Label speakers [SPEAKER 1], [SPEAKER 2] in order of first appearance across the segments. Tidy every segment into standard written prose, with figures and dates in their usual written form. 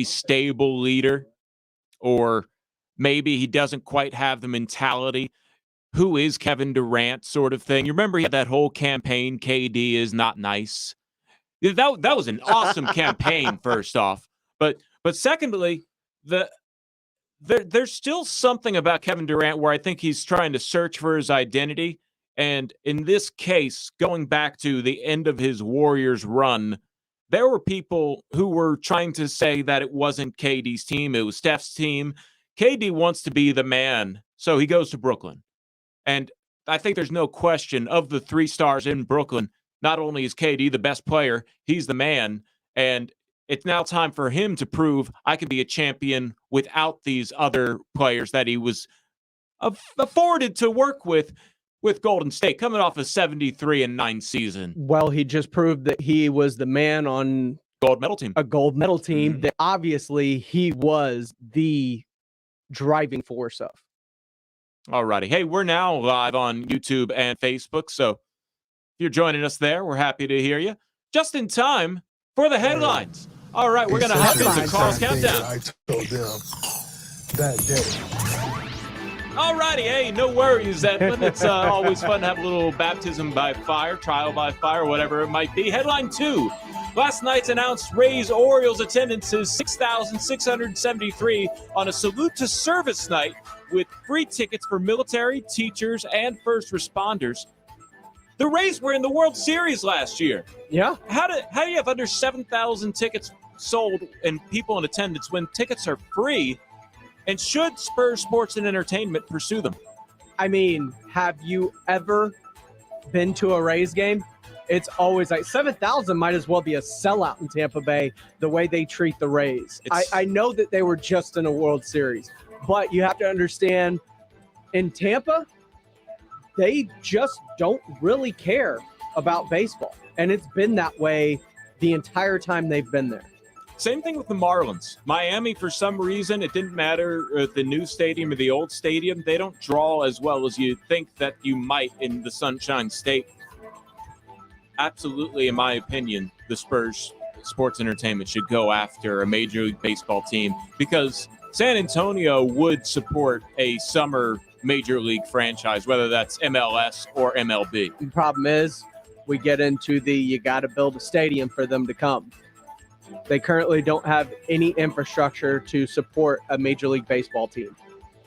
[SPEAKER 1] stable leader, or maybe he doesn't quite have the mentality. Who is Kevin Durant sort of thing? You remember he had that whole campaign, KD is not nice. That was an awesome campaign, first off. But secondly, there's still something about Kevin Durant where I think he's trying to search for his identity. And in this case, going back to the end of his Warriors run, there were people who were trying to say that it wasn't KD's team, it was Steph's team. KD wants to be the man, so he goes to Brooklyn. And I think there's no question of the three stars in Brooklyn, not only is KD the best player, he's the man. And it's now time for him to prove I can be a champion without these other players that he was afforded to work with Golden State, coming off a 73-9 season.
[SPEAKER 2] Well, he just proved that he was the man on
[SPEAKER 1] a gold medal team.
[SPEAKER 2] Mm-hmm. That obviously he was the driving force of.
[SPEAKER 1] All righty. Hey, we're now live on YouTube and Facebook, so if you're joining us there, we're happy to hear you. Just in time for the headlines. All right, we're going to hop into Carl's Countdown.
[SPEAKER 3] I told them that day.
[SPEAKER 1] All righty. Hey, no worries, Edwin. It's always fun to have a little baptism by fire, trial by fire, whatever it might be. Headline 2. Last night's announced Rays-Orioles attendance is 6,673 on a salute to service night with free tickets for military, teachers, and first responders. The Rays were in the World Series last year.
[SPEAKER 2] Yeah.
[SPEAKER 1] How do you have under 7,000 tickets sold and people in attendance when tickets are free? And should Spurs Sports and Entertainment pursue them?
[SPEAKER 2] I mean, have you ever been to a Rays game? It's always like 7,000 might as well be a sellout in Tampa Bay, the way they treat the Rays. I know that they were just in a World Series, but you have to understand, in Tampa, they just don't really care about baseball. And it's been that way the entire time they've been there.
[SPEAKER 1] Same thing with the Marlins. Miami, for some reason, it didn't matter the new stadium or the old stadium. They don't draw as well as you think that you might in the Sunshine State. Absolutely, in my opinion, the Spurs Sports Entertainment should go after a Major League Baseball team because San Antonio would support a summer Major League franchise, whether that's MLS or MLB.
[SPEAKER 2] The problem is we get into you got to build a stadium for them to come. They currently don't have any infrastructure to support a Major League Baseball team.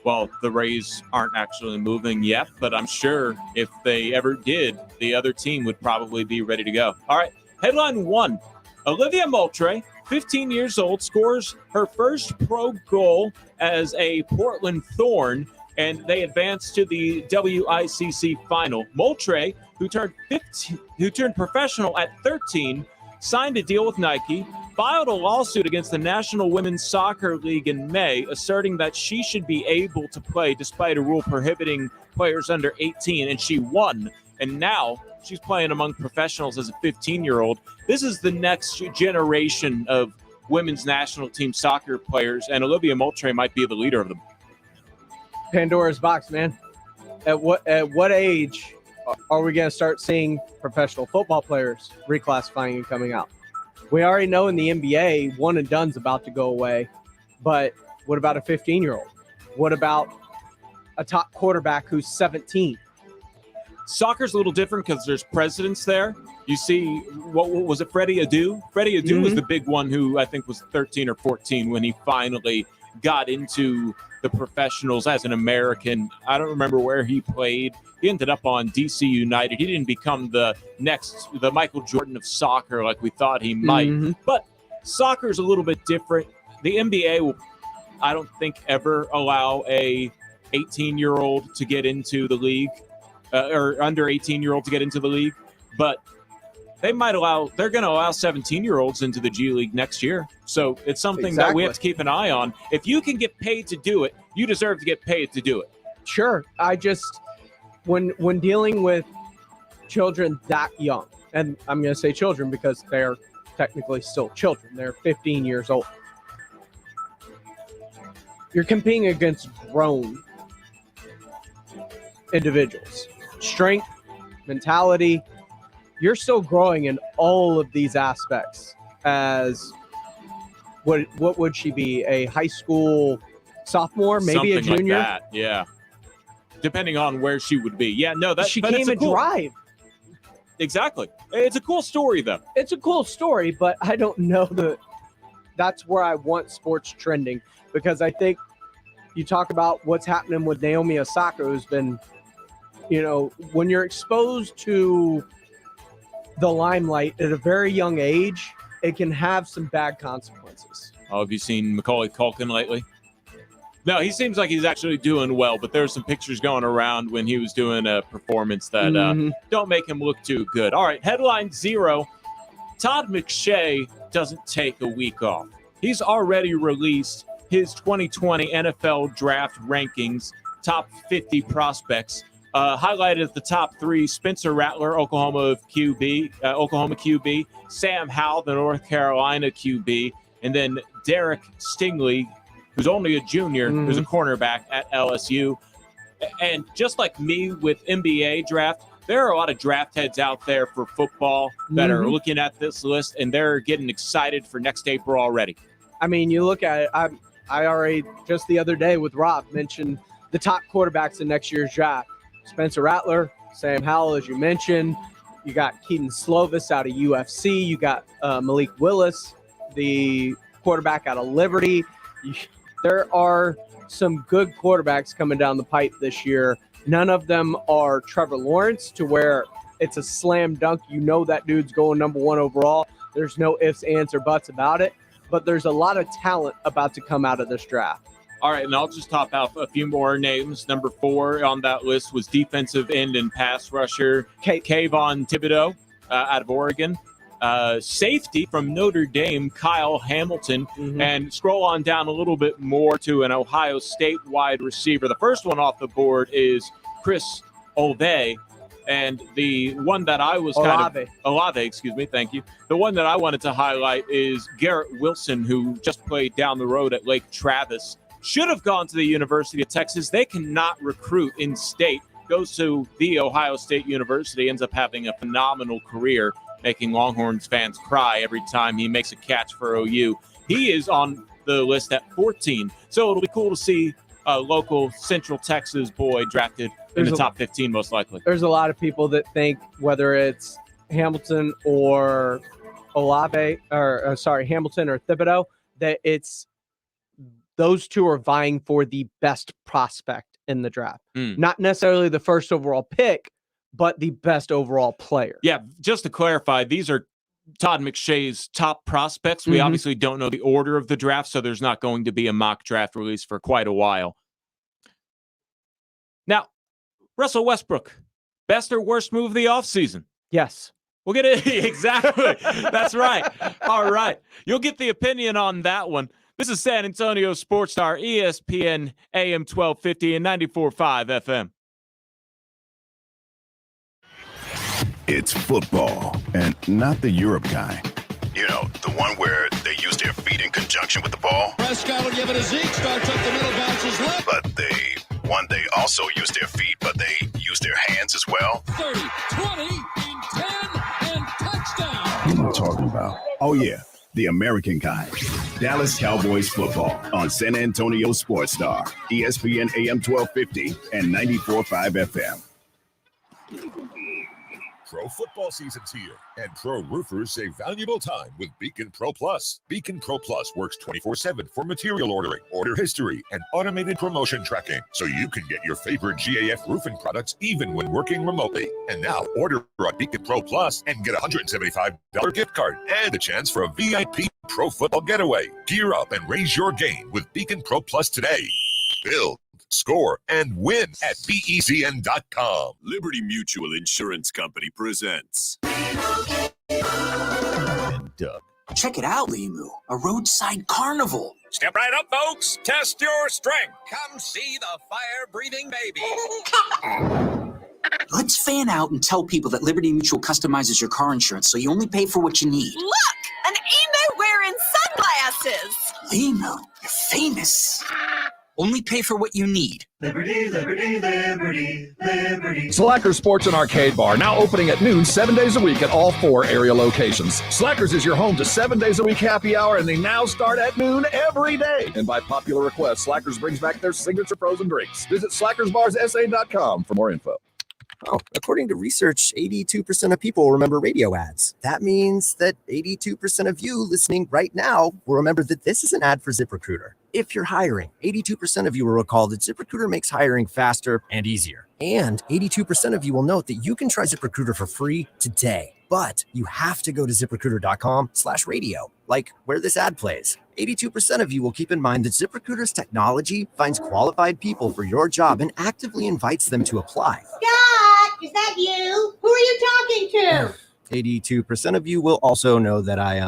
[SPEAKER 1] Well, the Rays aren't actually moving yet, but I'm sure if they ever did, the other team would probably be ready to go. All right, headline 1. Olivia Moltrey, 15 years old, scores her first pro goal as a Portland Thorn, and they advance to the WICC final. Moltrey, who turned professional at 13, signed a deal with Nike, filed a lawsuit against the National Women's Soccer League in May, asserting that she should be able to play despite a rule prohibiting players under 18, and she won. And now she's playing among professionals as a 15-year-old. This is the next generation of women's national team soccer players, and Olivia Moltrey might be the leader of them.
[SPEAKER 2] Pandora's box, man. At what age are we going to start seeing professional football players reclassifying and coming out? We already know in the NBA, one and done's about to go away. But what about a 15-year-old? What about a top quarterback who's 17?
[SPEAKER 1] Soccer's a little different because there's presidents there. You see, what was it, Freddie Adu? Freddie Adu was the big one who I think was 13 or 14 when he finally got into the professionals as an American. I don't remember where he played. He ended up on DC United. He didn't become the Michael Jordan of soccer like we thought he might. But soccer is a little bit different. The NBA will, I don't think, ever allow a 18-year-old to get into the league or under 18-year-old to get into the league. But they're going to allow 17-year-olds into the G League next year. So it's something that we have to keep an eye on. If you can get paid to do it, you deserve to get paid to do it.
[SPEAKER 2] Sure. When dealing with children that young, and I'm going to say children because they're technically still children. They're 15 years old. You're competing against grown individuals. Strength, mentality. You're still growing in all of these aspects as what would she be? A high school sophomore, maybe
[SPEAKER 1] Something
[SPEAKER 2] a junior?
[SPEAKER 1] like that, yeah. Depending on where she would be. Yeah, no,
[SPEAKER 2] She came and drive.
[SPEAKER 1] Exactly. It's a cool story, though.
[SPEAKER 2] It's a cool story, but I don't know that's where I want sports trending, because I think you talk about what's happening with Naomi Osaka, who's been, when you're exposed to the limelight at a very young age, it can have some bad consequences.
[SPEAKER 1] Oh, have you seen Macaulay Culkin lately? No, he seems like he's actually doing well, but there's some pictures going around when he was doing a performance that don't make him look too good. All right, headline 0. Todd McShay doesn't take a week off. He's already released his 2020 NFL draft rankings, top 50 prospects. Highlighted at the top 3, Spencer Rattler, Oklahoma QB, Sam Howell, the North Carolina QB, and then Derek Stingley, who's only a junior, who's a cornerback at LSU. And just like me with NBA draft, there are a lot of draft heads out there for football that are looking at this list, and they're getting excited for next April already.
[SPEAKER 2] I mean, you look at it, I already, just the other day with Rob, mentioned the top quarterbacks in next year's draft. Spencer Rattler, Sam Howell, as you mentioned. You got Keaton Slovis out of UFC. You got Malik Willis, the quarterback out of Liberty. There are some good quarterbacks coming down the pipe this year. None of them are Trevor Lawrence, to where it's a slam dunk. You know that dude's going number 1 overall. There's no ifs, ands, or buts about it. But there's a lot of talent about to come out of this draft.
[SPEAKER 1] All right, and I'll just top out a few more names. Number 4 on that list was defensive end and pass rusher Kayvon Thibodeau out of Oregon. Safety from Notre Dame, Kyle Hamilton. And scroll on down a little bit more to an Ohio State wide receiver. The first one off the board is Chris Olave. And the one that I was Olave, excuse me, thank you. The one that I wanted to highlight is Garrett Wilson, who just played down the road at Lake Travis. Should have gone to the University of Texas. They cannot recruit in state. Goes to the Ohio State University, ends up having a phenomenal career, making Longhorns fans cry every time he makes a catch for OU. He is on the list at 14. So it'll be cool to see a local Central Texas boy drafted in the top 15, most likely.
[SPEAKER 2] There's a lot of people that think whether it's Hamilton or Hamilton or Thibodeau, that it's those two are vying for the best prospect in the draft. Not necessarily the first overall pick, but the best overall player.
[SPEAKER 1] Yeah, just to clarify, these are Todd McShay's top prospects. We obviously don't know the order of the draft, so there's not going to be a mock draft release for quite a while. Now, Russell Westbrook, best or worst move of the offseason?
[SPEAKER 2] Yes.
[SPEAKER 1] We'll get it. Exactly. That's right. All right. You'll get the opinion on that one. This is San Antonio Sports Star, ESPN AM 1250 and 94.5 FM.
[SPEAKER 4] It's football, and not the Europe kind. You know, the one where they use their feet in conjunction with the ball.
[SPEAKER 5] Prescott will give it a Zeke, starts up the middle, bounces left.
[SPEAKER 4] But they also use their feet, but they use their hands as well.
[SPEAKER 5] 30, 20, and 10, and touchdown.
[SPEAKER 4] What am I talking about? Oh, yeah, the American kind. Dallas Cowboys football on San Antonio Sports Star, ESPN AM 1250 and 94.5 FM.
[SPEAKER 6] Pro football season's here, and pro roofers save valuable time with Beacon Pro Plus. Beacon Pro Plus works 24/7 for material ordering, order history, and automated promotion tracking, so you can get your favorite GAF roofing products even when working remotely. And now, order on Beacon Pro Plus and get a $175 gift card and a chance for a VIP pro football getaway. Gear up and raise your game with Beacon Pro Plus today. Build, score, and win at BECN.com.
[SPEAKER 7] Liberty Mutual Insurance Company presents.
[SPEAKER 4] And Doug.
[SPEAKER 8] Check it out, Limu, a roadside carnival.
[SPEAKER 7] Step right up, folks. Test your strength. Come see the fire-breathing baby.
[SPEAKER 8] Let's fan out and tell people that Liberty Mutual customizes your car insurance so you only pay for what you need.
[SPEAKER 9] Look, an emo wearing sunglasses.
[SPEAKER 8] Limu, you're famous. Only pay for what you need.
[SPEAKER 9] Liberty, liberty, liberty, liberty.
[SPEAKER 10] Slackers Sports and Arcade Bar, now opening at noon 7 days a week at all 4 area locations. Slackers is your home to 7 days a week happy hour, and they now start at noon every day. And by popular request, Slackers brings back their signature frozen drinks. Visit slackersbarsa.com for more info.
[SPEAKER 11] Oh, according to research, 82% of people remember radio ads. That means that 82% of you listening right now will remember that this is an ad for ZipRecruiter. If you're hiring, 82% of you will recall that ZipRecruiter makes hiring faster and easier. And 82% of you will note that you can try ZipRecruiter for free today. But you have to go to ZipRecruiter.com/radio, like where this ad plays. 82% of you will keep in mind that ZipRecruiter's technology finds qualified people for your job and actively invites them to apply.
[SPEAKER 12] Scott, is that you? Who are you talking to?
[SPEAKER 11] 82% of you will also know that I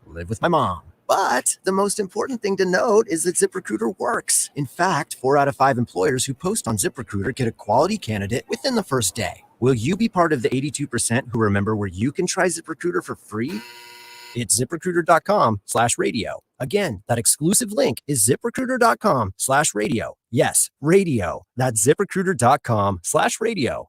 [SPEAKER 11] live with my mom. But the most important thing to note is that ZipRecruiter works. In fact, 4 out of 5 employers who post on ZipRecruiter get a quality candidate within the first day. Will you be part of the 82% who remember where you can try ZipRecruiter for free? It's ZipRecruiter.com/radio. Again, that exclusive link is ZipRecruiter.com/radio. Yes, radio. That's ZipRecruiter.com/radio.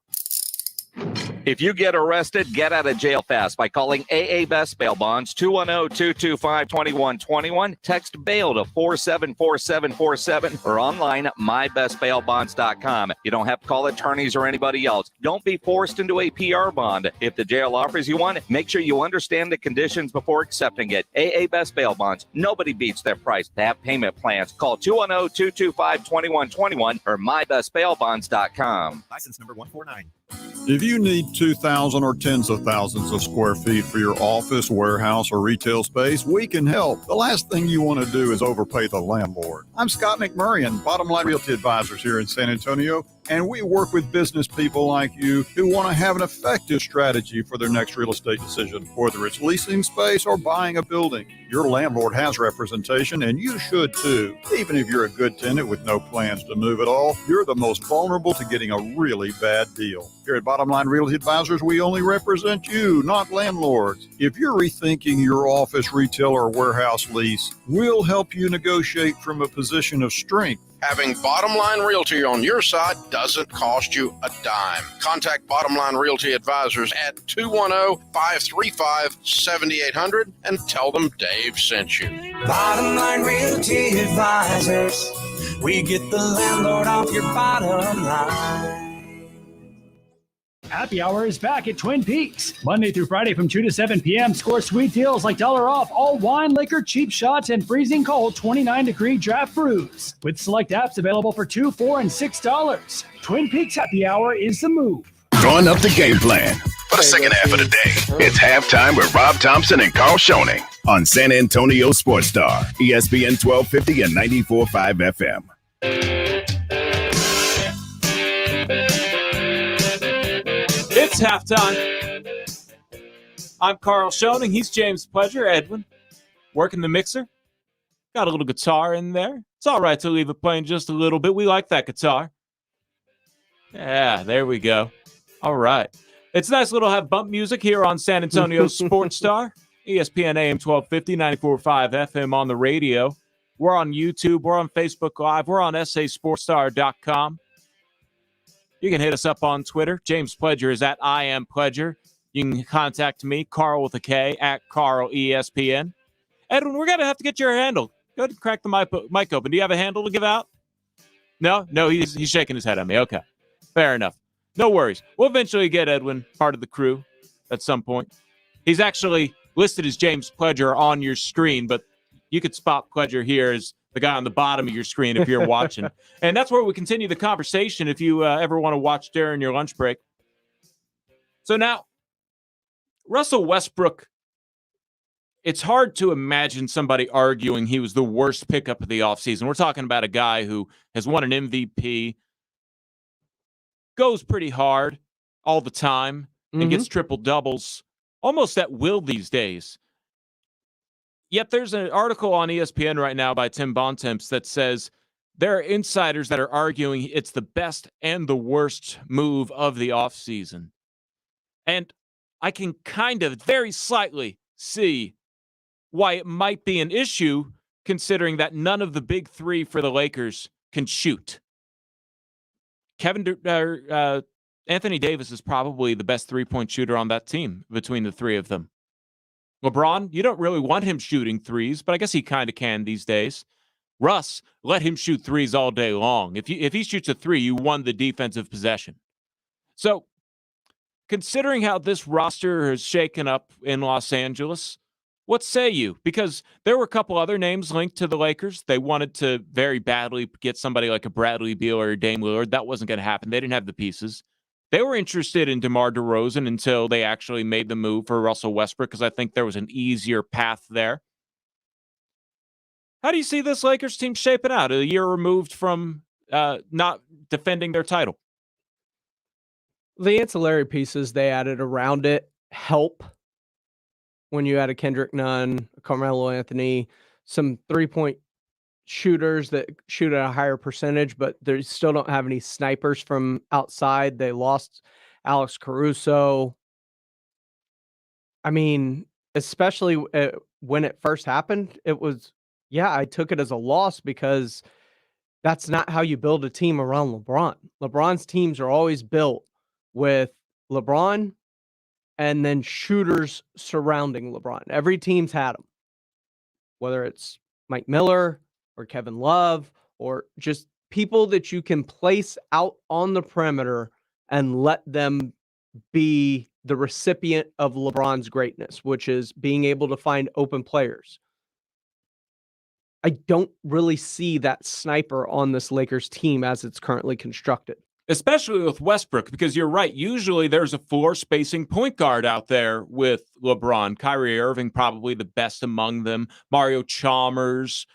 [SPEAKER 13] If you get arrested, get out of jail fast by calling AA Best Bail Bonds 210-225-2121. Text bail to 474747 or online at mybestbailbonds.com. You don't have to call attorneys or anybody else. Don't be forced into a PR bond. If the jail offers you one, make sure you understand the conditions before accepting it. AA Best Bail Bonds. Nobody beats their price. They have payment plans. Call 210-225-2121 or mybestbailbonds.com.
[SPEAKER 11] License number 149.
[SPEAKER 14] If you need 2,000 or tens of thousands of square feet for your office, warehouse, or retail space, we can help. The last thing you want to do is overpay the landlord. I'm Scott McMurray, Bottom Line Realty Advisors here in San Antonio, and we work with business people like you who want to have an effective strategy for their next real estate decision, whether it's leasing space or buying a building. Your landlord has representation, and you should too. Even if you're a good tenant with no plans to move at all, you're the most vulnerable to getting a really bad deal. Here at Bottom Line Realty Advisors, we only represent you, not landlords. If you're rethinking your office, retail, or warehouse lease, we'll help you negotiate from a position of strength.
[SPEAKER 15] Having Bottom Line Realty on your side doesn't cost you a dime. Contact Bottom Line Realty Advisors at 210-535-7800 and tell them Dave sent you.
[SPEAKER 9] Bottom Line Realty Advisors. We get the landlord off your bottom line.
[SPEAKER 16] Happy Hour is back at Twin Peaks. Monday through Friday from 2 to 7 p.m. Score sweet deals like $1 off all wine, liquor, cheap shots, and freezing cold 29-degree draft brews. With select apps available for $2, $4, and $6. Twin Peaks Happy Hour is the move.
[SPEAKER 4] Drawing up the game plan for the second half of the day. It's halftime with Rob Thompson and Carl Schoening on San Antonio Sports Star, ESPN 1250 and 94.5 FM.
[SPEAKER 1] It's halftime. I'm Carl Schoening. He's James Pledger. Edwin, working the mixer. Got a little guitar in there. It's all right to leave it playing just a little bit. We like that guitar. Yeah, there we go. All right. It's nice little have bump music here on San Antonio Sports Star. ESPN AM 1250, 94.5 FM on the radio. We're on YouTube. We're on Facebook Live. We're on sasportstar.com. You can hit us up on Twitter. James Pledger is at I Am Pledger. You can contact me, Carl with a K, at Carl ESPN. Edwin, we're going to have to get your handle. Go ahead and crack the mic open. Do you have a handle to give out? No, he's shaking his head at me. Okay, fair enough. No worries. We'll eventually get Edwin part of the crew at some point. He's actually listed as James Pledger on your screen, but you could spot Pledger here as the guy on the bottom of your screen if you're watching. And that's where we continue the conversation if you ever want to watch during your lunch break. So now, Russell Westbrook, it's hard to imagine somebody arguing he was the worst pickup of the offseason. We're talking about a guy who has won an MVP, goes pretty hard all the time, and gets triple-doubles almost at will these days. Yet there's an article on ESPN right now by Tim Bontemps that says there are insiders that are arguing it's the best and the worst move of the offseason. And I can kind of very slightly see why it might be an issue, considering that none of the big three for the Lakers can shoot. Anthony Davis is probably the best three-point shooter on that team between the three of them. LeBron, you don't really want him shooting threes, but I guess he kind of can these days. Russ, let him shoot threes all day long. If he shoots a three, you won the defensive possession. So, considering how this roster has shaken up in Los Angeles, what say you? Because there were a couple other names linked to the Lakers. They wanted to very badly get somebody like a Bradley Beal or a Dame Lillard. That wasn't going to happen. They didn't have the pieces. They were interested in DeMar DeRozan until they actually made the move for Russell Westbrook because I think there was an easier path there. How do you see this Lakers team shaping out a year removed from not defending their title?
[SPEAKER 2] The ancillary pieces they added around it help when you add a Kendrick Nunn, Carmelo Anthony, some three-point shooters that shoot at a higher percentage, but they still don't have any snipers from outside. They lost Alex Caruso. I mean, especially when it first happened, it was, I took it as a loss because that's not how you build a team around LeBron. LeBron's teams are always built with LeBron and then shooters surrounding LeBron. Every team's had them, whether it's Mike Miller or Kevin Love or just people that you can place out on the perimeter and let them be the recipient of LeBron's greatness, which is being able to find open players. I don't really see that sniper on this Lakers team as it's currently constructed.
[SPEAKER 1] Especially with Westbrook, because you're right. Usually there's a floor spacing point guard out there with LeBron. Kyrie Irving, probably the best among them. Mario Chalmers.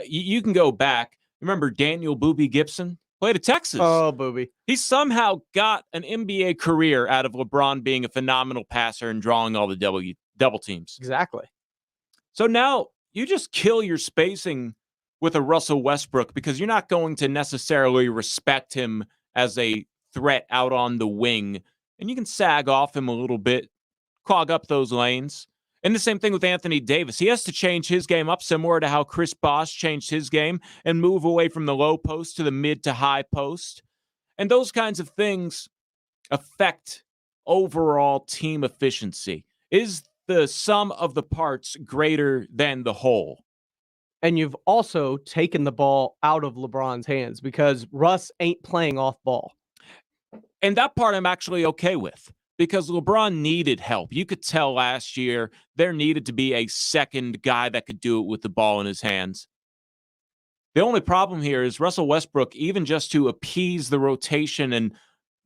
[SPEAKER 1] You can go back. Remember Daniel Boobie Gibson? Played at Texas.
[SPEAKER 2] Oh, Boobie.
[SPEAKER 1] He somehow got an NBA career out of LeBron being a phenomenal passer and drawing all the double teams.
[SPEAKER 2] Exactly.
[SPEAKER 1] So now you just kill your spacing with a Russell Westbrook because you're not going to necessarily respect him as a threat out on the wing. And you can sag off him a little bit, clog up those lanes. And the same thing with Anthony Davis. He has to change his game up similar to how Chris Bosh changed his game and move away from the low post to the mid to high post. And those kinds of things affect overall team efficiency. Is the sum of the parts greater than the whole?
[SPEAKER 2] And you've also taken the ball out of LeBron's hands because Russ ain't playing off ball.
[SPEAKER 1] And that part I'm actually okay with because LeBron needed help. You could tell last year there needed to be a second guy that could do it with the ball in his hands. The only problem here is Russell Westbrook, even just to appease the rotation and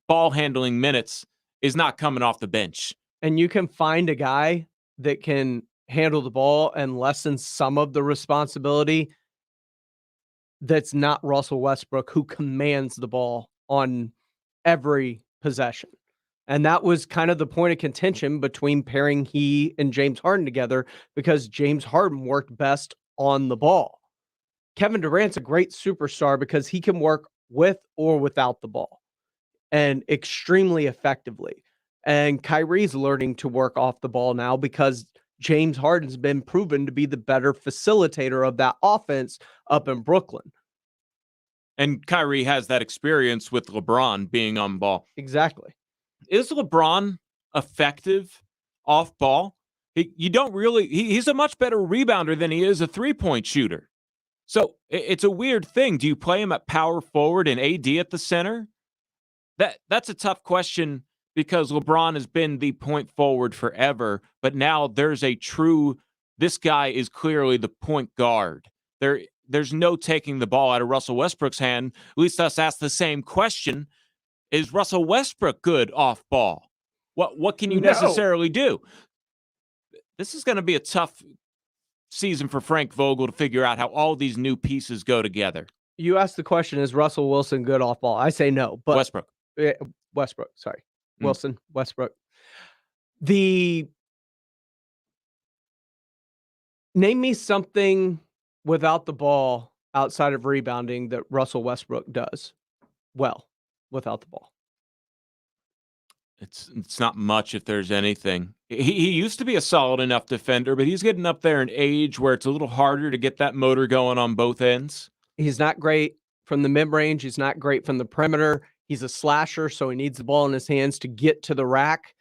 [SPEAKER 1] ball handling minutes, is not coming off the bench.
[SPEAKER 2] And you can find a guy that can handle the ball and lessen some of the responsibility that's not Russell Westbrook, who commands the ball on every possession. And that was kind of the point of contention between pairing he and James Harden together because James Harden worked best on the ball. Kevin Durant's a great superstar because he can work with or without the ball and extremely effectively. And Kyrie's learning to work off the ball now because James Harden's been proven to be the better facilitator of that offense up in Brooklyn.
[SPEAKER 1] And Kyrie has that experience with LeBron being on ball.
[SPEAKER 2] Exactly.
[SPEAKER 1] Is LeBron effective off ball? He's a much better rebounder than he is a three-point shooter. So it's a weird thing. Do you play him at power forward and AD at the center? That's a tough question because LeBron has been the point forward forever, but now there's this guy is clearly the point guard. There's no taking the ball out of Russell Westbrook's hand. At least us ask the same question. Is Russell Westbrook good off ball? What can you necessarily do? This is going to be a tough season for Frank Vogel to figure out how all these new pieces go together.
[SPEAKER 2] You asked the question, is Russell Wilson good off ball? I say no, but
[SPEAKER 1] Westbrook,
[SPEAKER 2] sorry. Wilson, Westbrook. Name me something without the ball outside of rebounding that Russell Westbrook does well without the ball.
[SPEAKER 1] It's not much if there's anything. He used to be a solid enough defender, but he's getting up there in age where it's a little harder to get that motor going on both ends.
[SPEAKER 2] He's not great from the mid-range. He's not great from the perimeter. He's a slasher, so he needs the ball in his hands to get to the rack,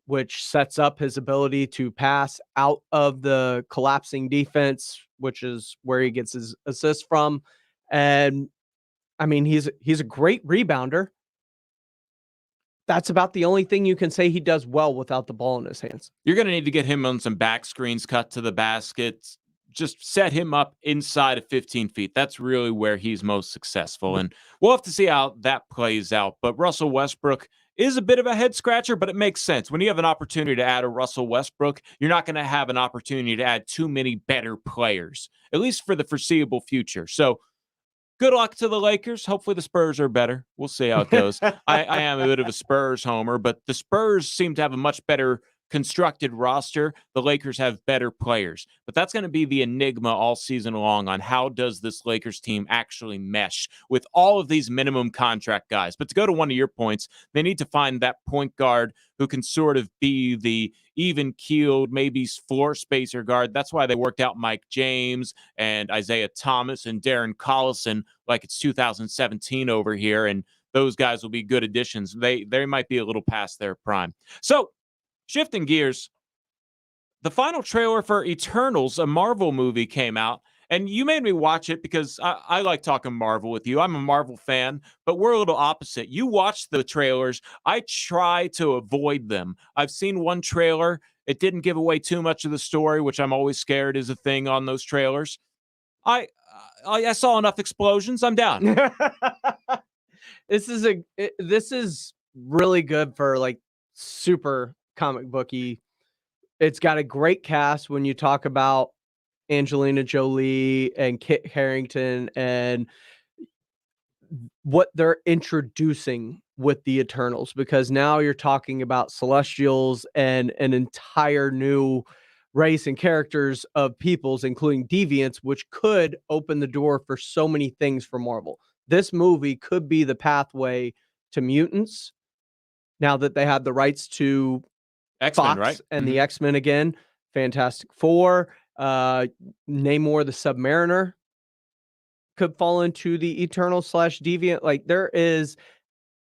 [SPEAKER 2] which sets up his ability to pass out of the collapsing defense, which is where he gets his assists from. And I mean, he's a great rebounder. That's about the only thing you can say he does well without the ball in his hands.
[SPEAKER 1] You're going to need to get him on some back screens, cut to the basket, just set him up inside of 15 feet. That's really where he's most successful. And we'll have to see how that plays out. But Russell Westbrook is a bit of a head scratcher, but it makes sense. When you have an opportunity to add a Russell Westbrook, you're not going to have an opportunity to add too many better players, at least for the foreseeable future. So good luck to the Lakers. Hopefully the Spurs are better. We'll see how it goes. I am a bit of a Spurs homer, but the Spurs seem to have a much better constructed roster. The Lakers have better players, but that's going to be the enigma all season long on how does this Lakers team actually mesh with all of these minimum contract guys. But to go to one of your points, they need to find that point guard who can sort of be the even-keeled, maybe floor spacer guard. That's why they worked out Mike James and Isaiah Thomas and Darren Collison like it's 2017 over here, and those guys will be good additions. They might be a little past their prime. So, shifting gears, the final trailer for Eternals, a Marvel movie, came out, and you made me watch it because I like talking Marvel with you. I'm a Marvel fan, but we're a little opposite. You watch the trailers. I try to avoid them. I've seen one trailer. It didn't give away too much of the story, which I'm always scared is a thing on those trailers. I saw enough explosions. I'm down.
[SPEAKER 2] This is really good for like super comic booky. It's got a great cast when you talk about Angelina Jolie and Kit Harington and what they're introducing with the Eternals, because now you're talking about Celestials and an entire new race and characters of peoples, including deviants, which could open the door for so many things for Marvel. This movie could be the pathway to mutants now that they have the rights to
[SPEAKER 1] X-Men,
[SPEAKER 2] Fox,
[SPEAKER 1] right?
[SPEAKER 2] And the X-Men again, Fantastic Four, Namor the Submariner could fall into the Eternal / Deviant. Like, there is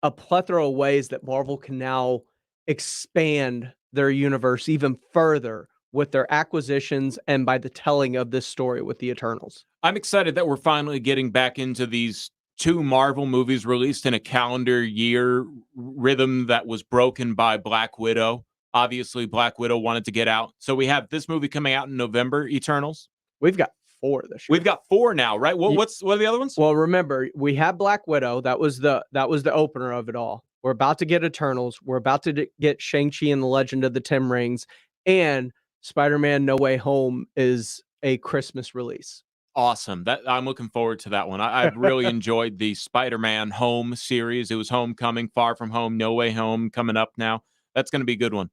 [SPEAKER 2] a plethora of ways that Marvel can now expand their universe even further with their acquisitions and by the telling of this story with the Eternals.
[SPEAKER 1] I'm excited that we're finally getting back into these 2 Marvel movies released in a calendar year rhythm that was broken by Black Widow. Obviously, Black Widow wanted to get out. So we have this movie coming out in November, Eternals.
[SPEAKER 2] We've got 4 this year.
[SPEAKER 1] We've got 4 now, right? What are the other ones?
[SPEAKER 2] Well, remember, we have Black Widow. That was the opener of it all. We're about to get Eternals. We're about to get Shang-Chi and the Legend of the Ten Rings. And Spider-Man No Way Home is a Christmas release.
[SPEAKER 1] Awesome. I'm looking forward to that one. I've really enjoyed the Spider-Man Home series. It was Homecoming, Far From Home, No Way Home coming up now. That's going to be a good one.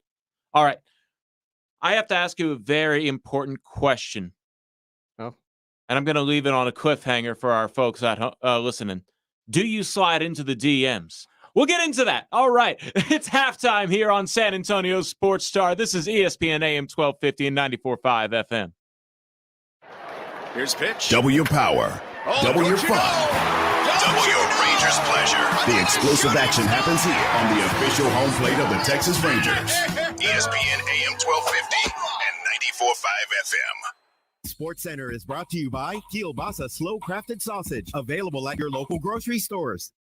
[SPEAKER 1] All right. I have to ask you a very important question.
[SPEAKER 2] Oh.
[SPEAKER 1] And I'm going to leave it on a cliffhanger for our folks at listening. Do you slide into the DMs? We'll get into that. All right. It's halftime here on San Antonio Sports Star. This is ESPN AM 1250 and 94.5 FM.
[SPEAKER 7] Here's pitch.
[SPEAKER 4] W Power. W Fun. W Rangers Pleasure. The explosive action happens here on the official home plate of the Texas Rangers. ESPN AM 1250 and 94.5 FM.
[SPEAKER 17] SportsCenter is brought to you by Kielbasa Slow Crafted Sausage, available at your local grocery stores.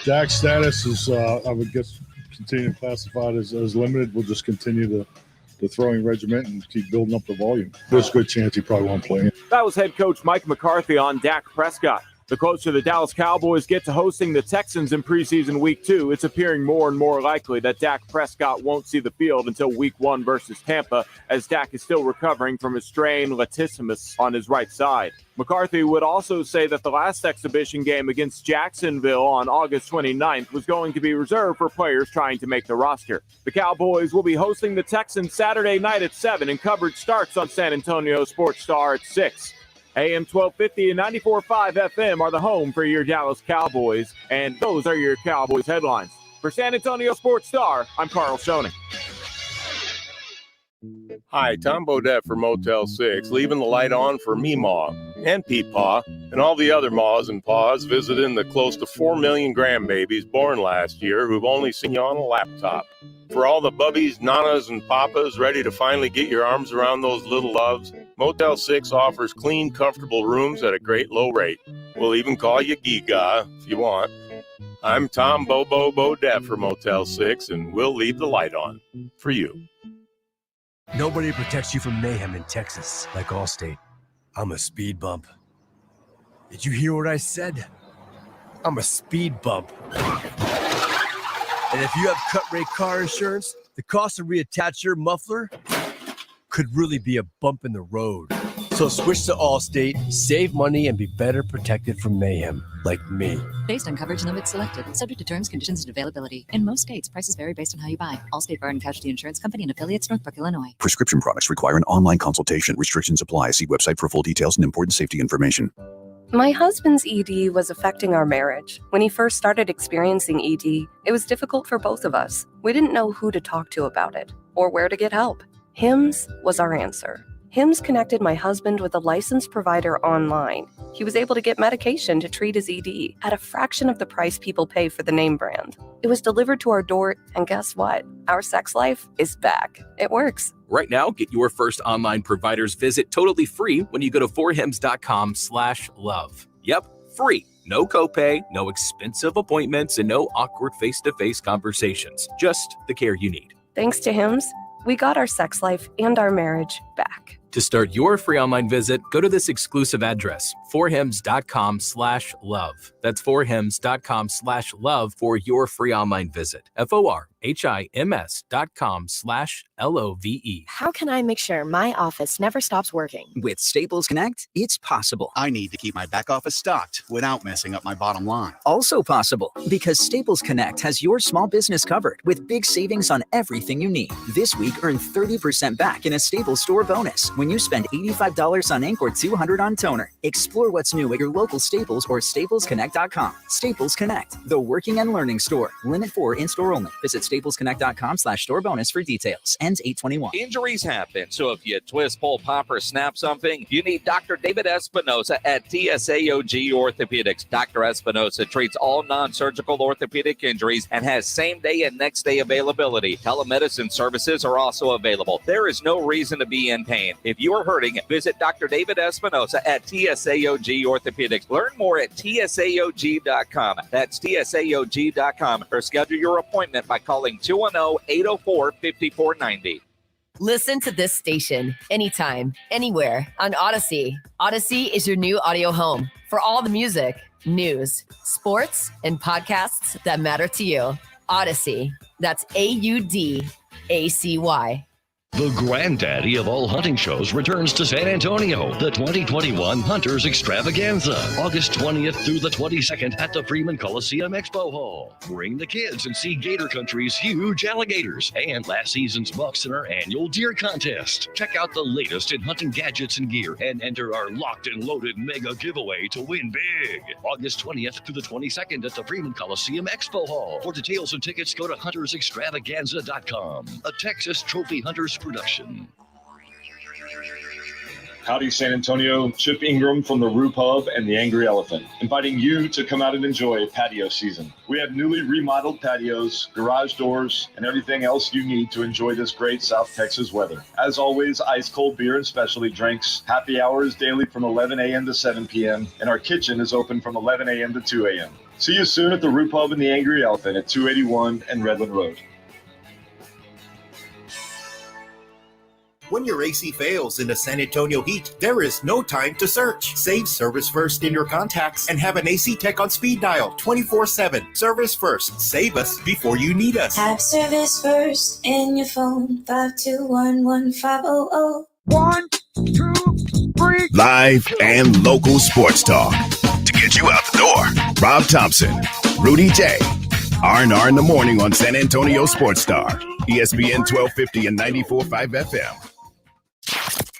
[SPEAKER 3] Jack's status is, I would guess, continue classified as limited. We'll just continue the throwing regiment and keep building up the volume. There's a good chance he probably won't play.
[SPEAKER 1] That was head coach Mike McCarthy on Dak Prescott. The closer the Dallas Cowboys get to hosting the Texans in preseason week 2, it's appearing more and more likely that Dak Prescott won't see the field until week 1 versus Tampa, as Dak is still recovering from a strained latissimus on his right side. McCarthy would also say that the last exhibition game against Jacksonville on August 29th was going to be reserved for players trying to make the roster. The Cowboys will be hosting the Texans Saturday night at 7, and coverage starts on San Antonio Sports Star at 6. AM 1250 and 94.5 FM are the home for your Dallas Cowboys, and those are your Cowboys headlines. For San Antonio Sports Star, I'm Carl Schoening.
[SPEAKER 18] Hi, Tom Bodette for Motel 6, leaving the light on for Meemaw and Peepaw and all the other maws and paws visiting the close to 4 million grandbabies born last year who've only seen you on a laptop. For all the bubbies, nanas, and papas ready to finally get your arms around those little loves, Motel 6 offers clean, comfortable rooms at a great low rate. We'll even call you Giga if you want. I'm Tom Bobo Bodette for Motel 6, and we'll leave the light on for you.
[SPEAKER 19] Nobody protects you from mayhem in Texas like Allstate. I'm a speed bump. Did you hear what I said? I'm a speed bump. And if you have cut-rate car insurance, the cost to reattach your muffler could really be a bump in the road. So switch to Allstate, save money, and be better protected from mayhem, like me.
[SPEAKER 20] Based on coverage limits selected, subject to terms, conditions, and availability. In most states, prices vary based on how you buy. Allstate Fire and Casualty Insurance Company and affiliates, Northbrook, Illinois.
[SPEAKER 21] Prescription products require an online consultation. Restrictions apply. See website for full details and important safety information.
[SPEAKER 22] My husband's ED was affecting our marriage. When he first started experiencing ED, it was difficult for both of us. We didn't know who to talk to about it or where to get help. HIMS was our answer. HIMS connected my husband with a licensed provider online. He was able to get medication to treat his ED at a fraction of the price people pay for the name brand. It was delivered to our door, and guess what? Our sex life is back. It works.
[SPEAKER 23] Right now, get your first online provider's visit totally free when you go to forhims.com/love. Yep, free. No copay, no expensive appointments, and no awkward face-to-face conversations. Just the care you need.
[SPEAKER 22] Thanks to HIMS, we got our sex life and our marriage back.
[SPEAKER 23] To start your free online visit, go to this exclusive address, forhims.com/love. That's forhims.com/love for your free online visit. forhims.com/LOVE.
[SPEAKER 24] How can I make sure my office never stops working?
[SPEAKER 25] With Staples Connect, it's possible. I need to keep my back office stocked without messing up my bottom line. Also possible, because Staples Connect has your small business covered with big savings on everything you need. This week, earn 30% back in a Staples store bonus when you spend $85 on ink or $200 on toner. Explore what's new at your local Staples or staplesconnect.com. Staples Connect, the working and learning store. Limit 4 in-store only. Visit staplesconnect.com/store bonus for details. Ends 8/21.
[SPEAKER 13] Injuries happen, so if you twist, pull, pop, or snap something, you need Dr. David Espinosa at TSAOG Orthopedics. Dr. Espinosa treats all non-surgical orthopedic injuries and has same-day and next-day availability. Telemedicine services are also available. There is no reason to be in pain. If you are hurting, visit Dr. David Espinosa at TSAOG Orthopedics. Learn more at TSAOG.com. That's TSAOG.com, or schedule your appointment by calling 210-804-5490.
[SPEAKER 24] Listen to this station anytime, anywhere on Odyssey. Odyssey is your new audio home for all the music, news, sports, and podcasts that matter to you. Odyssey. That's AUDACY.
[SPEAKER 26] The granddaddy of all hunting shows returns to San Antonio. The 2021 Hunters Extravaganza, August 20th through the 22nd at the Freeman Coliseum Expo Hall. Bring the kids and see Gator Country's huge alligators and last season's bucks in our annual deer contest. Check out the latest in hunting gadgets and gear and enter our locked and loaded mega giveaway to win big. August 20th through the 22nd at the Freeman Coliseum Expo Hall. For details and tickets, go to huntersextravaganza.com. A Texas Trophy Hunters production.
[SPEAKER 27] Howdy, San Antonio. Chip Ingram from the Roo Pub and the Angry Elephant, inviting you to come out and enjoy patio season. We have newly remodeled patios, garage doors, and everything else you need to enjoy this great South Texas weather. As always, ice cold beer and specialty drinks. Happy hours daily from 11 a.m. to 7 p.m., and our kitchen is open from 11 a.m. to 2 a.m. See you soon at the Roo Pub and the Angry Elephant at 281 and Redland Road.
[SPEAKER 28] When your AC fails in the San Antonio heat, there is no time to search. Save Service First in your contacts and have an AC tech on speed dial 24/7. Service First. Save us before you need us.
[SPEAKER 29] Have Service First in your phone. 521-1500.
[SPEAKER 30] 1, 2, 3.
[SPEAKER 4] Live and local sports talk to get you out the door. Rob Thompson, Rudy J, R&R in the morning on San Antonio Sports Star, ESPN 1250 and 94.5 FM.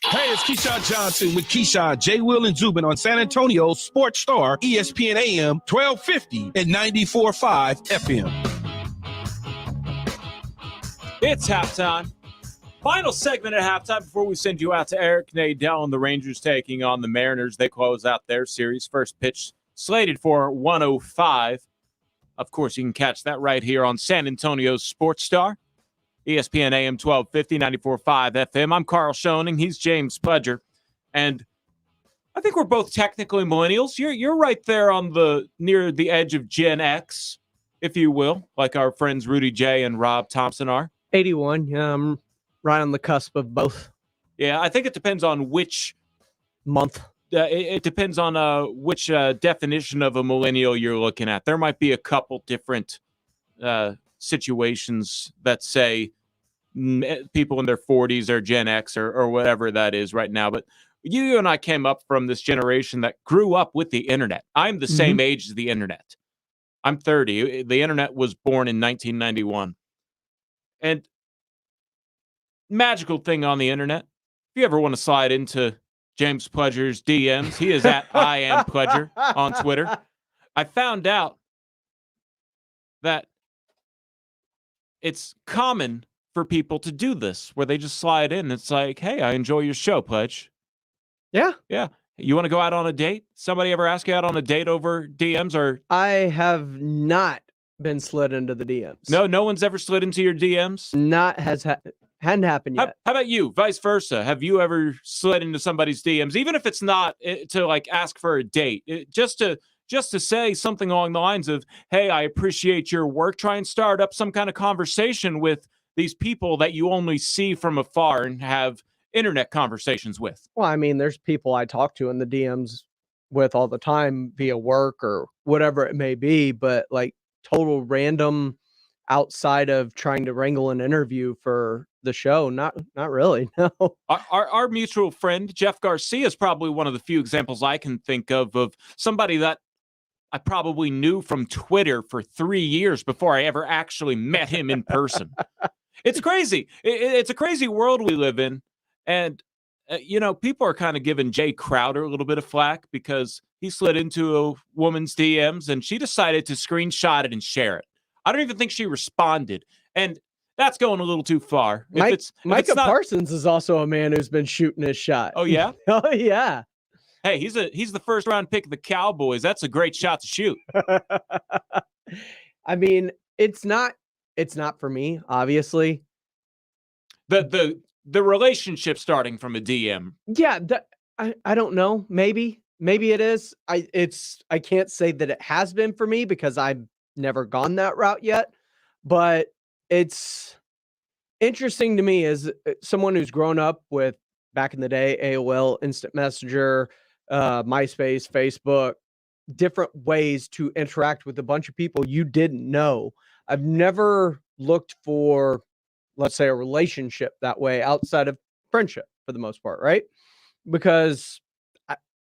[SPEAKER 31] Hey, it's Keyshawn Johnson with Keyshawn, J. Will, and Zubin on San Antonio Sports Star, ESPN AM 1250 and 94.5 FM.
[SPEAKER 1] It's halftime. Final segment at halftime before we send you out to Eric Nadell and the Rangers taking on the Mariners. They close out their series. First pitch slated for 1:05. Of course, you can catch that right here on San Antonio's Sports Star, ESPN AM 1250, 94.5 FM. I'm Carl Schoening. He's James Pledger. And I think we're both technically millennials. You're right there on near the edge of Gen X, if you will, like our friends Rudy J and Rob Thompson are.
[SPEAKER 2] 81. Yeah, I'm right on the cusp of both.
[SPEAKER 1] Yeah, I think it depends on which
[SPEAKER 2] month.
[SPEAKER 1] It depends on which definition of a millennial you're looking at. There might be a couple different situations that say people in their 40s are Gen X or whatever that is right now. But you and I came up from this generation that grew up with the internet. I'm the same age as the internet. I'm 30. The internet was born in 1991. And magical thing on the internet, if you ever want to slide into James Pledger's DMs, he is at I am Pledger on Twitter. I found out that it's common for people to do this, where they just slide in. It's like, hey, I enjoy your show, Pledge.
[SPEAKER 2] Yeah.
[SPEAKER 1] Yeah. You want to go out on a date? Somebody ever ask you out on a date over DMs? Or
[SPEAKER 2] I have not been slid into the DMs.
[SPEAKER 1] No one's ever slid into your DMs?
[SPEAKER 2] Hadn't happened yet.
[SPEAKER 1] How about you? Vice versa. Have you ever slid into somebody's DMs, even if it's not to like ask for a date, just to say something along the lines of, hey, I appreciate your work. Try and start up some kind of conversation with these people that you only see from afar and have internet conversations with.
[SPEAKER 2] Well, I mean, there's people I talk to in the DMs with all the time via work or whatever it may be, but like total random outside of trying to wrangle an interview for the show, not really. No.
[SPEAKER 1] Our mutual friend Jeff Garcia is probably one of the few examples I can think of somebody that I probably knew from Twitter for 3 years before I ever actually met him in person. It's crazy. It's a crazy world we live in. And, people are kind of giving Jay Crowder a little bit of flack because he slid into a woman's DMs and she decided to screenshot it and share it. I don't even think she responded. And that's going a little too far.
[SPEAKER 2] Micah Parsons is also a man who's been shooting his shot.
[SPEAKER 1] Oh, yeah?
[SPEAKER 2] Oh, yeah.
[SPEAKER 1] Hey, he's the first round pick of the Cowboys. That's a great shot to shoot.
[SPEAKER 2] I mean, it's not for me, obviously.
[SPEAKER 1] The relationship starting from a DM.
[SPEAKER 2] Yeah, I don't know. Maybe it is. I can't say that it has been for me because I've never gone that route yet. But it's interesting to me as someone who's grown up with, back in the day, AOL, Instant Messenger, MySpace, Facebook, different ways to interact with a bunch of people you didn't know. I've never looked for, let's say, a relationship that way outside of friendship for the most part, right? Because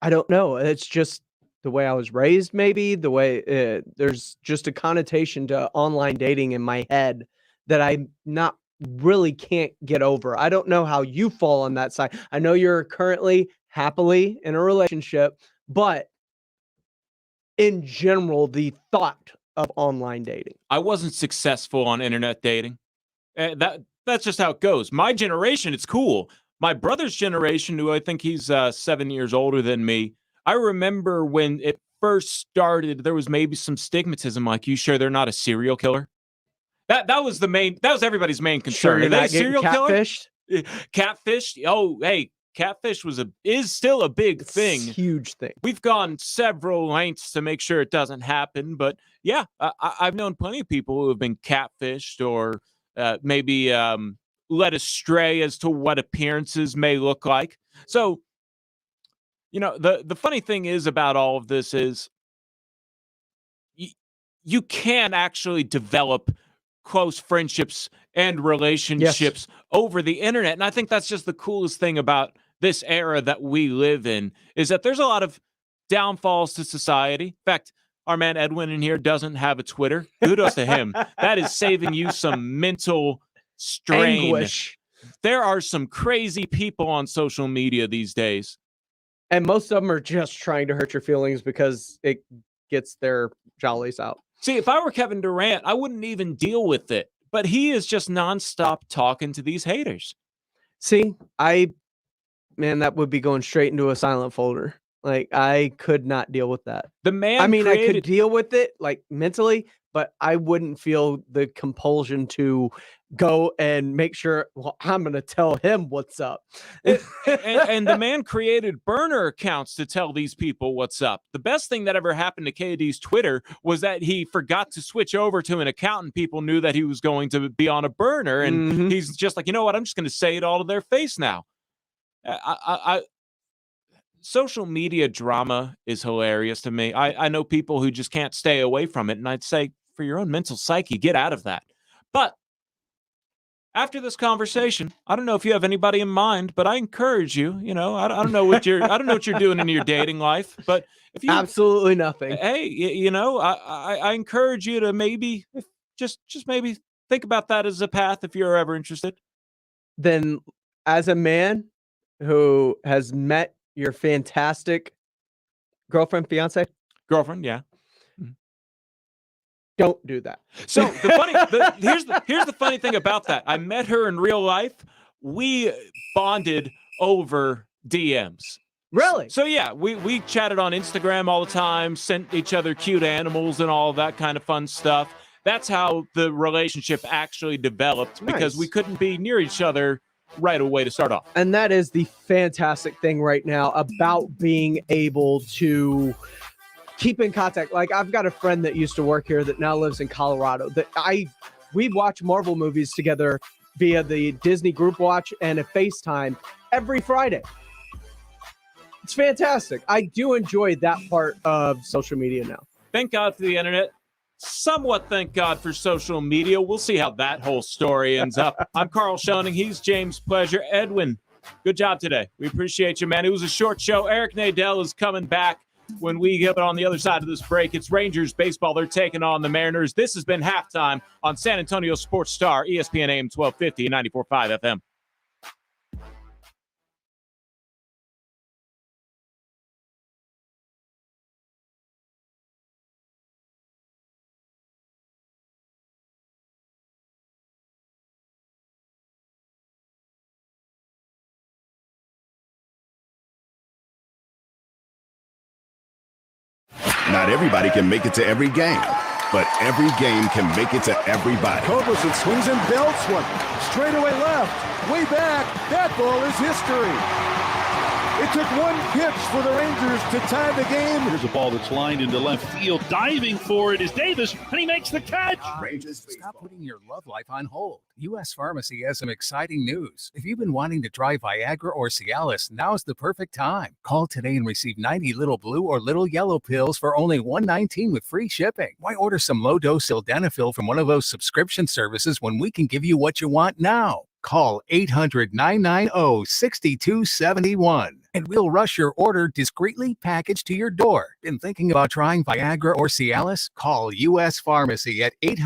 [SPEAKER 2] I don't know. It's just the way I was raised, maybe the way there's just a connotation to online dating in my head that I not really can't get over. I don't know how you fall on that side. I know you're currently happily in a relationship, but in general, the thought of online dating.
[SPEAKER 1] I wasn't successful on internet dating. That's just how it goes. My generation, it's cool. My brother's generation, who I think he's 7 years older than me, I remember when it first started, there was maybe some stigmatism, like, you sure they're not a serial killer? That was everybody's main concern.
[SPEAKER 2] Sure,
[SPEAKER 1] are they a serial
[SPEAKER 2] catfished?
[SPEAKER 1] killer? Catfished? Oh, hey, catfish is still a big thing.
[SPEAKER 2] Huge thing.
[SPEAKER 1] We've gone several lengths to make sure it doesn't happen, but yeah, I've known plenty of people who have been catfished or maybe led astray as to what appearances may look like. So, the funny thing is about all of this is you can actually develop close friendships and relationships over the internet. And I think that's just the coolest thing about this era that we live in, is that there's a lot of downfalls to society. In fact, our man Edwin in here doesn't have a Twitter. Kudos to him. That is saving you some mental strain.
[SPEAKER 2] Anguish.
[SPEAKER 1] There are some crazy people on social media these days.
[SPEAKER 2] And most of them are just trying to hurt your feelings because it gets their jollies out.
[SPEAKER 1] See, if I were Kevin Durant, I wouldn't even deal with it. But he is just nonstop talking to these haters.
[SPEAKER 2] See, that would be going straight into a silent folder. Like, I could not deal with that.
[SPEAKER 1] The man
[SPEAKER 2] I mean, I
[SPEAKER 1] created
[SPEAKER 2] could deal with it, like, mentally, but I wouldn't feel the compulsion to go and make sure, well, I'm going to tell him what's up.
[SPEAKER 1] and the man created burner accounts to tell these people what's up. The best thing that ever happened to KD's Twitter was that he forgot to switch over to an account, and people knew that he was going to be on a burner. And he's just like, you know what? I'm just going to say it all to their face now. Social media drama is hilarious to me. I know people who just can't stay away from it, and I'd say for your own mental psyche, get out of that. But after this conversation, I don't know if you have anybody in mind, but I encourage you. I don't know what you're doing in your dating life, but if you
[SPEAKER 2] absolutely nothing,
[SPEAKER 1] hey, I encourage you to maybe just maybe think about that as a path if you're ever interested.
[SPEAKER 2] Then, as a man who has met your fantastic girlfriend,
[SPEAKER 1] yeah.
[SPEAKER 2] Don't do that.
[SPEAKER 1] So here's the funny thing about that. I met her in real life. We bonded over DMs.
[SPEAKER 2] Really?
[SPEAKER 1] So yeah, we chatted on Instagram all the time, sent each other cute animals and all that kind of fun stuff. That's how the relationship actually developed, because we couldn't be near each other right away to start off.
[SPEAKER 2] And that is the fantastic thing right now about being able to keep in contact. Like, I've got a friend that used to work here that now lives in Colorado that we watch Marvel movies together via the Disney Group Watch and a FaceTime every Friday. It's fantastic. I do enjoy that part of social media now.
[SPEAKER 1] Thank God for the internet. Somewhat thank God for social media. We'll see how that whole story ends up. I'm Carl Schoening. He's James Pleasure. Edwin, good job today. We appreciate you, man. It was a short show. Eric Nadel is coming back when we get on the other side of this break. It's Rangers baseball. They're taking on the Mariners. This has been Halftime on San Antonio Sports Star, ESPN AM 1250 and 94.5 FM.
[SPEAKER 4] Not everybody can make it to every game, but every game can make it to everybody.
[SPEAKER 30] Culberson swings and belts one. Straight away left. Way back. That ball is history. It took one pitch for the Rangers to tie the game.
[SPEAKER 5] Here's a ball that's lined into left field. Diving for it is Davis, and he makes the catch.
[SPEAKER 6] Rangers, stop putting your love life on hold. U.S. Pharmacy has some exciting news. If you've been wanting to try Viagra or Cialis, now's the perfect time. Call today and receive 90 little blue or little yellow pills for only $119 with free shipping. Why order some low-dose sildenafil from one of those subscription services when we can give you what you want now? Call 800-990-6271 and we'll rush your order discreetly packaged to your door. Been thinking about trying Viagra or Cialis? Call U.S. Pharmacy at 800